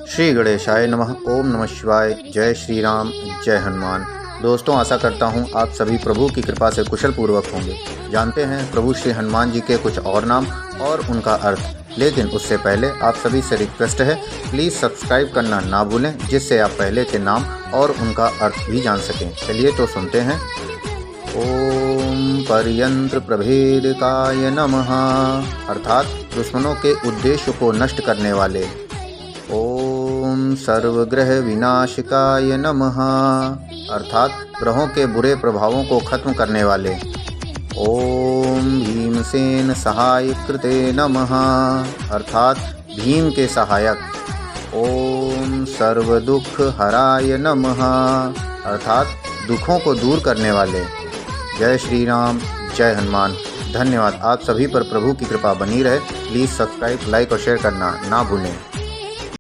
श्री गणेशाय नमः। ओम नमः शिवाय। जय श्री राम, जय हनुमान। दोस्तों, आशा करता हूँ आप सभी प्रभु की कृपा से कुशल पूर्वक होंगे। जानते हैं प्रभु श्री हनुमान जी के कुछ और नाम और उनका अर्थ, लेकिन उससे पहले आप सभी से रिक्वेस्ट है, प्लीज़ सब्सक्राइब करना ना भूलें, जिससे आप पहले के नाम और उनका अर्थ भी जान सकें। चलिए तो सुनते हैं। ओम पर्यंत्र प्रभेदकाय नमः, अर्थात दुश्मनों के उद्देश्य को नष्ट करने वाले। ओम सर्वग्रह विनाशकाय नमः, अर्थात ग्रहों के बुरे प्रभावों को खत्म करने वाले। ओम भीमसेन सहायकृते नमः, अर्थात भीम के सहायक। ओम सर्वदुख हराय नमः, अर्थात दुखों को दूर करने वाले। जय श्री राम, जय हनुमान। धन्यवाद। आप सभी पर प्रभु की कृपा बनी रहे। प्लीज़ सब्सक्राइब, लाइक और शेयर करना ना भूलें।